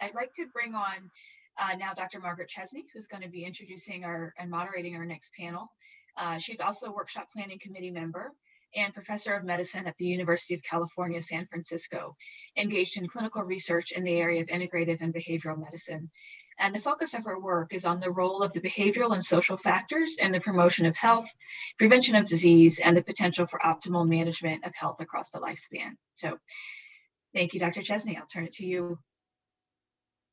I'd like to bring on now Dr. Margaret Chesney, who's going to be introducing and moderating our next panel. She's also a workshop planning committee member and professor of medicine at the University of California, San Francisco, engaged in clinical research in the area of integrative and behavioral medicine. And the focus of her work is on the role of the behavioral and social factors in the promotion of health, prevention of disease, and the potential for optimal management of health across the lifespan. So thank you, Dr. Chesney. I'll turn it to you.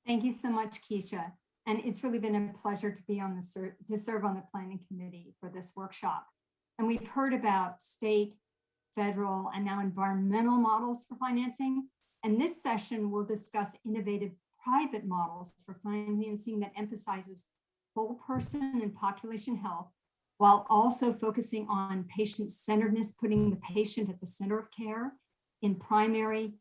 Thank you so much, Keisha. And it's really been a pleasure to be on to serve on the planning committee for this workshop. And we've heard about state, federal, and now environmental models for financing. And this session will discuss innovative private models for financing that emphasizes whole person and population health, while also focusing on patient-centeredness, putting the patient at the center of care in primary,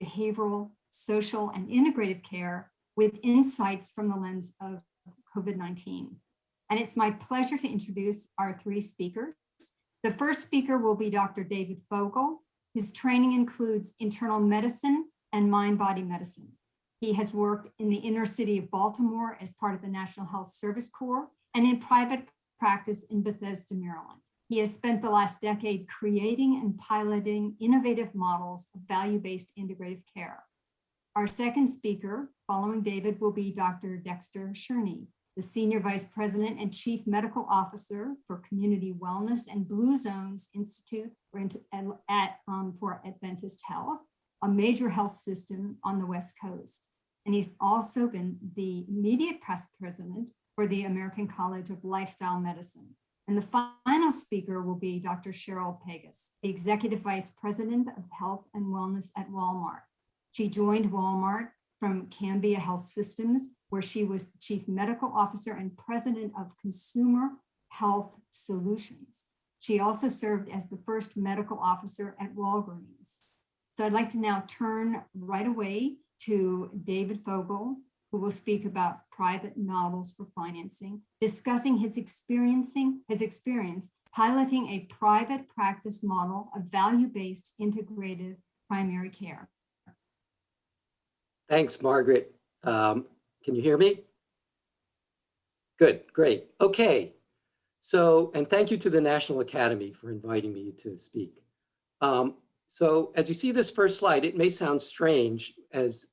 behavioral, social, and integrative care with insights from the lens of COVID-19. And it's my pleasure to introduce our three speakers. The first speaker will be Dr. David Fogel. His training includes internal medicine and mind-body medicine. He has worked in the inner city of Baltimore as part of the National Health Service Corps and in private practice in Bethesda, Maryland. He has spent the last decade creating and piloting innovative models of value-based integrative care. Our second speaker, following David, will be Dr. Dexter Sherney, the Senior Vice President and Chief Medical Officer for Community Wellness and Blue Zones Institute for Adventist Health, a major health system on the West Coast. And he's also been the immediate past president for the American College of Lifestyle Medicine. And the final speaker will be Dr. Cheryl Pegas, the Executive Vice President of Health and Wellness at Walmart. She joined Walmart from Cambia Health Systems, where she was the Chief Medical Officer and President of Consumer Health Solutions. She also served as the first medical officer at Walgreens. So I'd like to now turn right away to David Fogel, who will speak about private models for financing, discussing his experience piloting a private practice model of value-based integrative primary care. Thanks, Margaret. Can you hear me? Good, great. Okay. So, and thank you to the National Academy for inviting me to speak. So as you see this first slide, it may sound strange as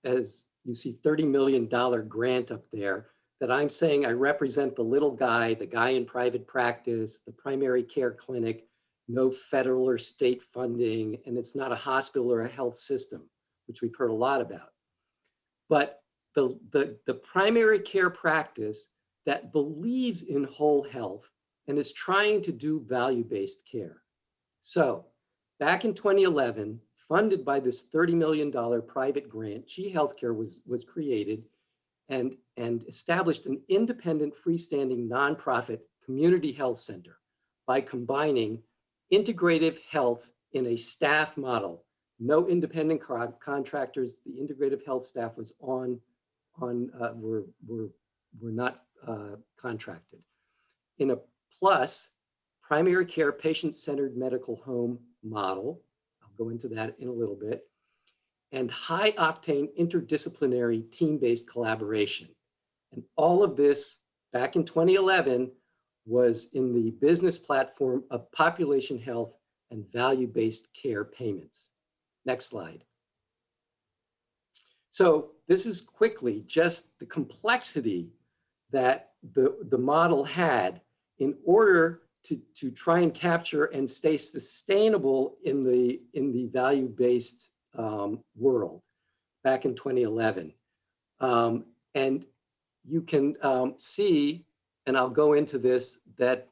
you see $30 million grant up there that I'm saying I represent the little guy, the guy in private practice, the primary care clinic, no federal or state funding, and it's not a hospital or a health system, which we've heard a lot about. But the primary care practice that believes in whole health and is trying to do value-based care. So back in 2011, funded by this $30 million private grant, G Healthcare was created and established an independent freestanding nonprofit community health center by combining integrative health in a staff model. No independent contractors. The integrative health staff was were not contracted. In a plus primary care patient-centered medical home model, I'll go into that in a little bit, and high octane interdisciplinary team-based collaboration. And all of this back in 2011 was in the business platform of population health and value-based care payments. Next slide. So this is quickly just the complexity that the model had in order to try and capture and stay sustainable in the value-based world back in 2011. And you can see, and I'll go into this, that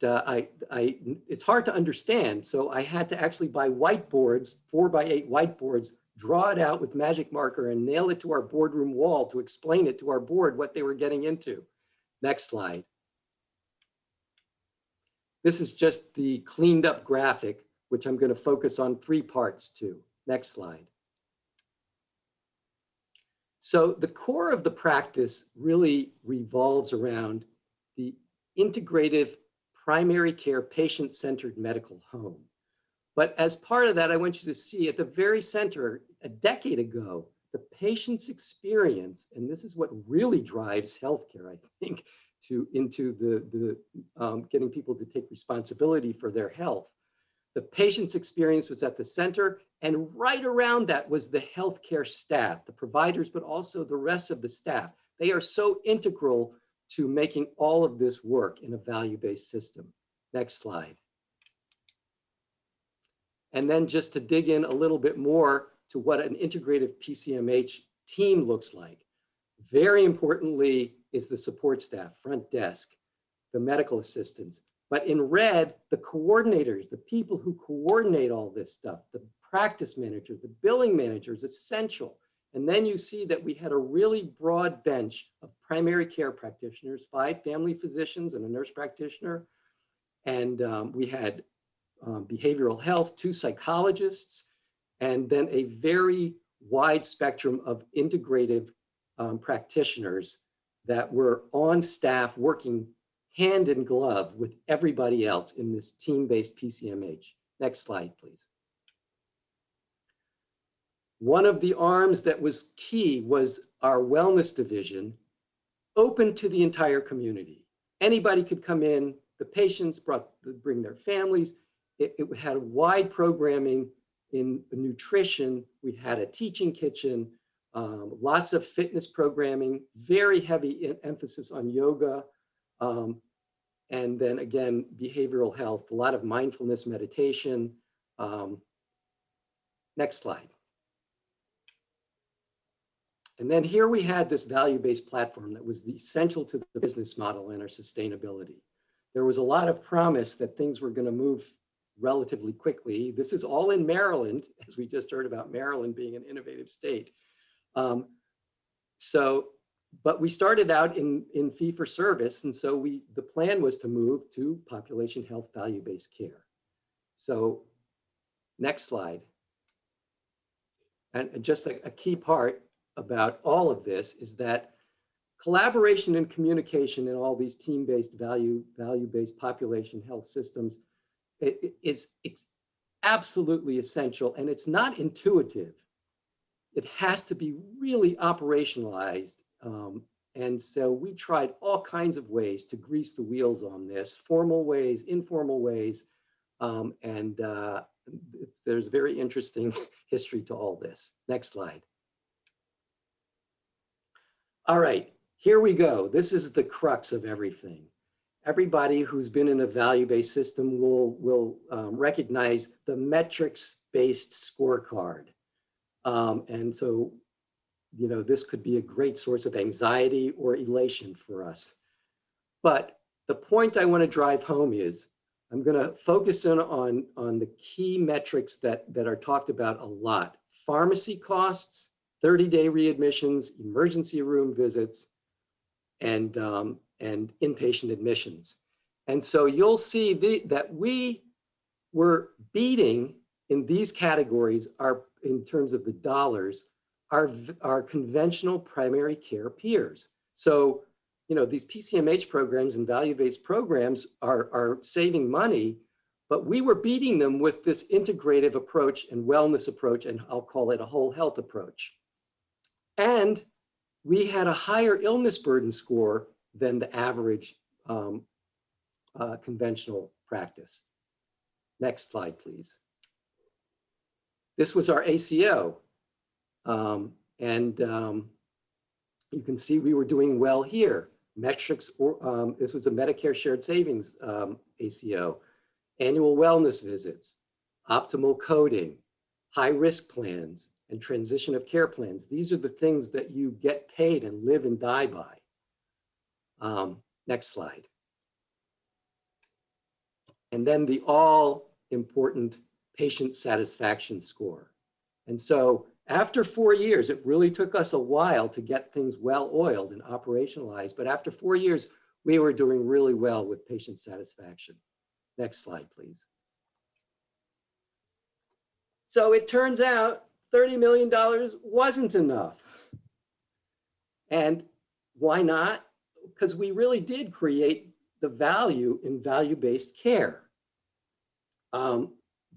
it's hard to understand. So I had to actually buy whiteboards, 4x8 whiteboards, draw it out with magic marker and nail it to our boardroom wall to explain it to our board what they were getting into. Next slide. This is just the cleaned up graphic, which I'm going to focus on 3 parts to. Next slide. So the core of the practice really revolves around the integrative primary care patient-centered medical home. But as part of that, I want you to see at the very center, a decade ago, the patient's experience, and this is what really drives healthcare, I think, into the getting people to take responsibility for their health. The patient's experience was at the center, and right around that was the healthcare staff, the providers, but also the rest of the staff. They are so integral to making all of this work in a value-based system. Next slide. And then just to dig in a little bit more to what an integrative PCMH team looks like. Very importantly is the support staff, front desk, the medical assistants. But in red, the coordinators, the people who coordinate all this stuff, the practice manager, the billing manager is essential. And then you see that we had a really broad bench of primary care practitioners, 5 family physicians and a nurse practitioner. And we had behavioral health, 2 psychologists, and then a very wide spectrum of integrative practitioners that were on staff working hand in glove with everybody else in this team-based PCMH. Next slide, please. One of the arms that was key was our wellness division, open to the entire community. Anybody could come in. The patients bring their families. It had wide programming in nutrition. We had a teaching kitchen, lots of fitness programming, very heavy emphasis on yoga. And then again, behavioral health, a lot of mindfulness meditation. Next slide. And then here we had this value-based platform that was essential to the business model and our sustainability. There was a lot of promise that things were going to move relatively quickly. This is all in Maryland, as we just heard about Maryland being an innovative state. But we started out in fee-for-service, and so the plan was to move to population health value-based care. So next slide. And just a key part about all of this is that collaboration and communication in all these team-based value-based population health systems it's absolutely essential, and it's not intuitive. It has to be really operationalized. And so we tried all kinds of ways to grease the wheels on this, formal ways, informal ways. There's very interesting history to all this. Next slide. All right, here we go. This is the crux of everything. Everybody who's been in a value-based system will recognize the metrics-based scorecard. And so, you know, this could be a great source of anxiety or elation for us. But the point I want to drive home is I'm going to focus in on the key metrics that are talked about a lot. Pharmacy costs, 30-day readmissions, emergency room visits, and inpatient admissions. And so you'll see that we were beating in these categories, in terms of the dollars, our conventional primary care peers. So, you know, these PCMH programs and value-based programs are saving money, but we were beating them with this integrative approach and wellness approach, and I'll call it a whole health approach. And we had a higher illness burden score than the average conventional practice. Next slide, please. This was our ACO. You can see we were doing well here. Metrics, this was a Medicare shared savings ACO. Annual wellness visits, optimal coding, high risk plans, and transition of care plans. These are the things that you get paid and live and die by. Next slide. And then the all important patient satisfaction score. And so after 4 years, it really took us a while to get things well oiled and operationalized, but after 4 years, we were doing really well with patient satisfaction. Next slide, please. So it turns out $30 million wasn't enough. And why not? Because we really did create the value in value-based care.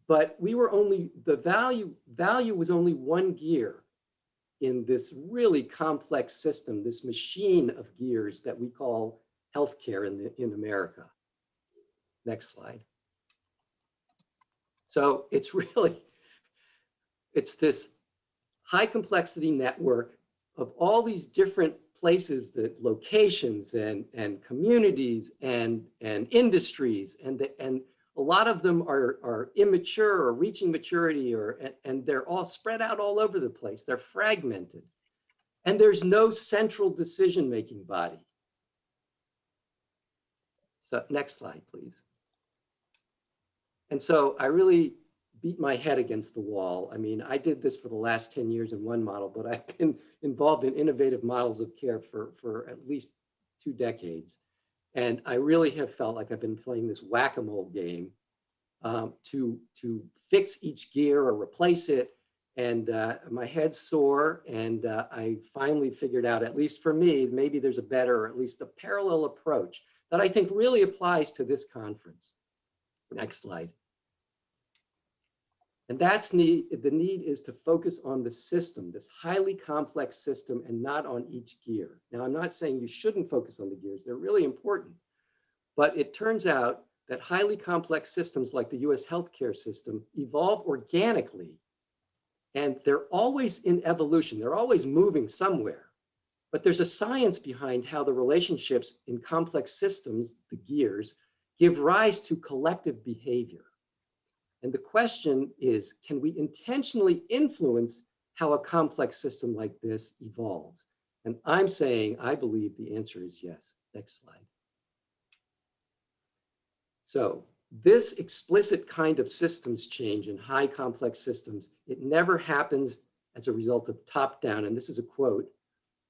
But we were only, the value was only one gear. in this really complex system, this machine of gears that we call healthcare in America. Next slide. So it's this high complexity network of all these different places, that locations and communities and industries, and a lot of them are immature or reaching maturity, and they're all spread out all over the place. They're fragmented, and there's no central decision-making body. So next slide, please. And so I really beat my head against the wall. I mean, I did this for the last 10 years in one model, but I've been involved in innovative models of care for at least 2 decades. And I really have felt like I've been playing this whack-a-mole game to fix each gear or replace it. And my head's sore, and I finally figured out, at least for me, maybe there's a better, or at least a parallel approach that I think really applies to this conference. Next slide. And that's the need is to focus on the system, this highly complex system, and not on each gear. Now, I'm not saying you shouldn't focus on the gears. They're really important. But it turns out that highly complex systems like the US healthcare system evolve organically, and they're always in evolution. They're always moving somewhere. But there's a science behind how the relationships in complex systems, the gears, give rise to collective behavior. And the question is, can we intentionally influence how a complex system like this evolves? And I'm saying, I believe the answer is yes. Next slide. So this explicit kind of systems change in high complex systems, it never happens as a result of top-down, and this is a quote,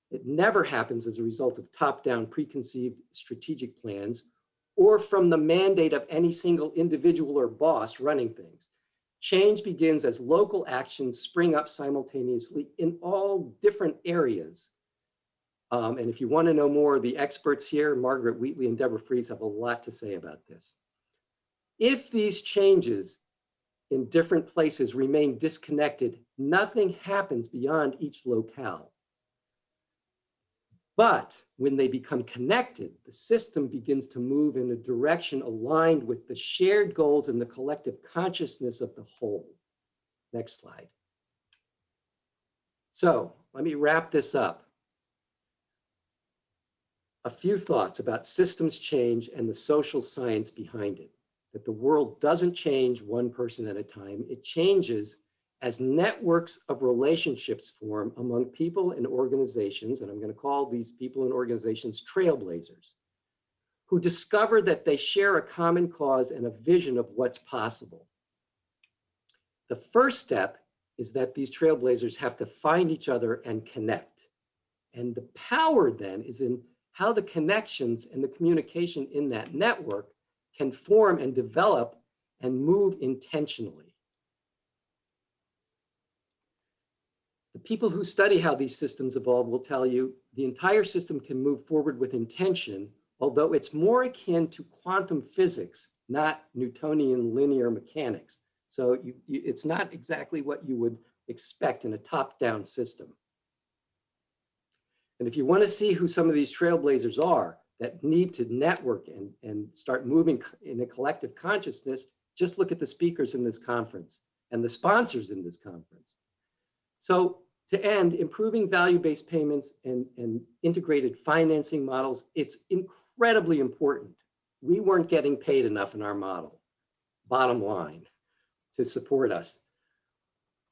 it never happens as a result of top-down preconceived strategic plans or from the mandate of any single individual or boss running things. Change begins as local actions spring up simultaneously in all different areas. And if you want to know more, the experts here, Margaret Wheatley and Deborah Fries, have a lot to say about this. If these changes in different places remain disconnected, nothing happens beyond each locale. But when they become connected, the system begins to move in a direction aligned with the shared goals and the collective consciousness of the whole. Next slide. So let me wrap this up. A few thoughts about systems change and the social science behind it. That the world doesn't change one person at a time. It changes as networks of relationships form among people and organizations, and I'm going to call these people and organizations trailblazers, who discover that they share a common cause and a vision of what's possible. The first step is that these trailblazers have to find each other and connect. And the power then is in how the connections and the communication in that network can form and develop and move intentionally. The people who study how these systems evolve will tell you the entire system can move forward with intention, although it's more akin to quantum physics, not Newtonian linear mechanics. So it's not exactly what you would expect in a top-down system. And if you want to see who some of these trailblazers are that need to network and start moving in a collective consciousness, just look at the speakers in this conference and the sponsors in this conference. So to end, improving value-based payments and integrated financing models, it's incredibly important. We weren't getting paid enough in our model, bottom line, to support us.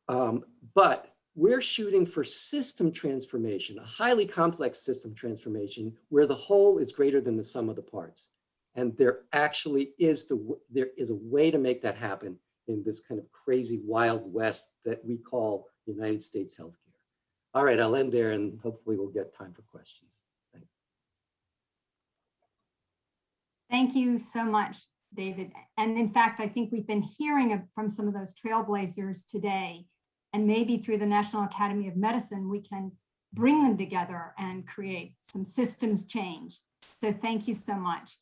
But we're shooting for system transformation, a highly complex system transformation where the whole is greater than the sum of the parts. And there actually is, there is a way to make that happen in this kind of crazy Wild West that we call United States healthcare. All right, I'll end there and hopefully we'll get time for questions. Thanks. Thank you so much, David. And in fact, I think we've been hearing from some of those trailblazers today, and maybe through the National Academy of Medicine, we can bring them together and create some systems change. So thank you so much.